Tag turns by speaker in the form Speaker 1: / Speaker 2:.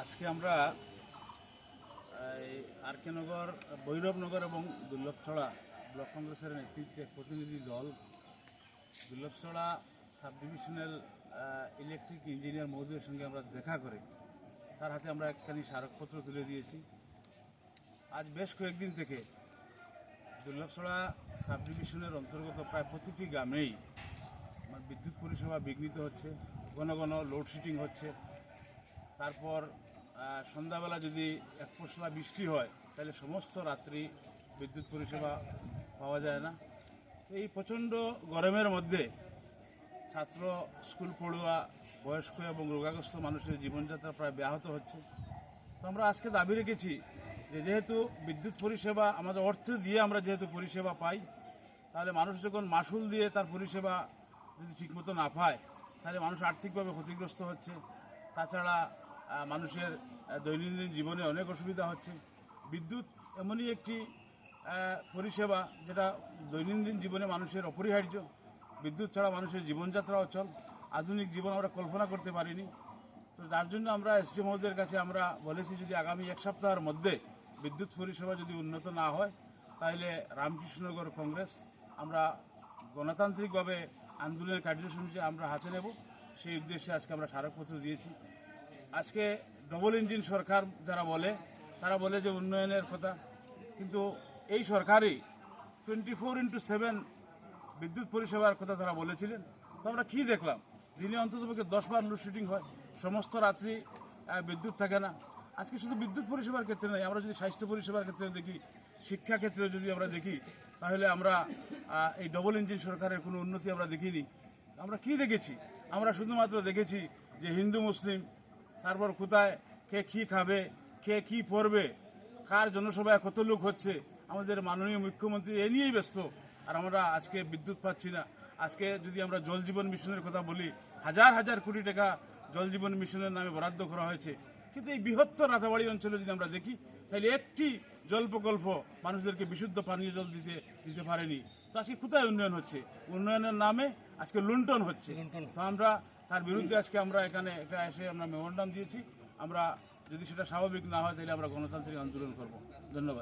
Speaker 1: আজকে আমরা আরকে নগর, ভৈরবনগর এবং দুর্লভছড়া ব্লক কংগ্রেসের নেতৃত্বে প্রতিনিধি দল Durlavchhara sub divisional electric engineer মহোদয়ের সঙ্গে আমরা দেখা করে তার হাতে আমরা একখানি স্মারকপত্র তুলে দিয়েছি। আজ বেশ কয়েকদিন থেকে দুর্লভছড়া সাব ডিভিশনের অন্তর্গত প্রায় প্রতিটি গ্রামেই বিদ্যুৎ পরিষেবা বিঘ্নিত হচ্ছে, ঘন ঘন লোডশেডিং হচ্ছে। তারপর সন্ধ্যাবেলা যদি এক পশলা বৃষ্টি হয় তাহলে সমস্ত রাত্রি বিদ্যুৎ পরিষেবা পাওয়া যায় না। এই প্রচণ্ড গরমের মধ্যে ছাত্র, স্কুল পড়ুয়া, বয়স্ক এবং রোগাগ্রস্ত মানুষের জীবনযাত্রা প্রায় ব্যাহত হচ্ছে। তো আমরা আজকে দাবি রেখেছি যে যেহেতু বিদ্যুৎ পরিষেবা আমাদের অর্থ দিয়ে আমরা যেহেতু পরিষেবা পাই, তাহলে মানুষ যখন মাসুল দিয়ে তার পরিষেবা যদি ঠিকমতো না পায় তাহলে মানুষ আর্থিকভাবে ক্ষতিগ্রস্ত হচ্ছে। তাছাড়া মানুষের দৈনন্দিন জীবনে অনেক অসুবিধা হচ্ছে। বিদ্যুৎ এমনই একটি পরিষেবা যেটা দৈনন্দিন জীবনে মানুষের অপরিহার্য। বিদ্যুৎ ছাড়া মানুষের জীবনযাত্রা অচল, আধুনিক জীবন আমরা কল্পনা করতে পারিনি। তো যার জন্য আমরা এসডি মহোদয়ের কাছে আমরা বলেছি যদি আগামী এক সপ্তাহের মধ্যে বিদ্যুৎ পরিষেবা যদি উন্নত না হয় তাহলে রামকৃষ্ণনগর কংগ্রেস আমরা গণতান্ত্রিকভাবে আন্দোলনের কার্যসূচি আমরা হাতে নেব। সেই উদ্দেশ্যে আজকে আমরা স্মারকপত্র দিয়েছি। আজকে ডবল ইঞ্জিন সরকার যারা বলে তারা বলে যে উন্নয়নের কথা, কিন্তু এই সরকারই 24x7 বিদ্যুৎ পরিষেবার কথা তারা বলেছিলেন। তো আমরা কী দেখলাম, দিনে অন্ততপক্ষে 10 বার লোডশেডিং হয়, সমস্ত রাত্রি বিদ্যুৎ থাকে না। আজকে শুধু বিদ্যুৎ পরিষেবার ক্ষেত্রে নয়, আমরা যদি স্বাস্থ্য পরিষেবার ক্ষেত্রে দেখি, শিক্ষা ক্ষেত্রে যদি আমরা দেখি, তাহলে আমরা এই ডবল ইঞ্জিন সরকারের কোনো উন্নতি আমরা দেখিনি। আমরা কি দেখেছি? আমরা শুধুমাত্র দেখেছি যে হিন্দু মুসলিম, তারপর কোথায় কে কী খাবে, কে কী পরবে, কার জনসভায় কত লোক হচ্ছে, আমাদের মাননীয় মুখ্যমন্ত্রী এ নিয়েই ব্যস্ত। আর আমরা আজকে বিদ্যুৎ পাচ্ছি না। আজকে যদি আমরা জল জীবন মিশনের কথা বলি, হাজার হাজার কোটি টাকা জল জীবন মিশনের নামে বরাদ্দ করা হয়েছে, কিন্তু এই বৃহত্তর রাতাবাড়ি অঞ্চলে যদি আমরা দেখি তাহলে একটি জল প্রকল্প মানুষদেরকে বিশুদ্ধ পানীয় জল দিতে পারেনি। তো আজকে কোথায় উন্নয়ন হচ্ছে? উন্নয়নের নামে আজকে লুণ্ঠন হচ্ছে। তো আমরা তার বিরুদ্ধে আজকে আমরা এখানে এসে আমরা মেমোরান্ডাম দিয়েছি। আমরা যদি সেটা স্বাভাবিক না হয় তাহলে আমরা গণতান্ত্রিক আন্দোলন করব। ধন্যবাদ।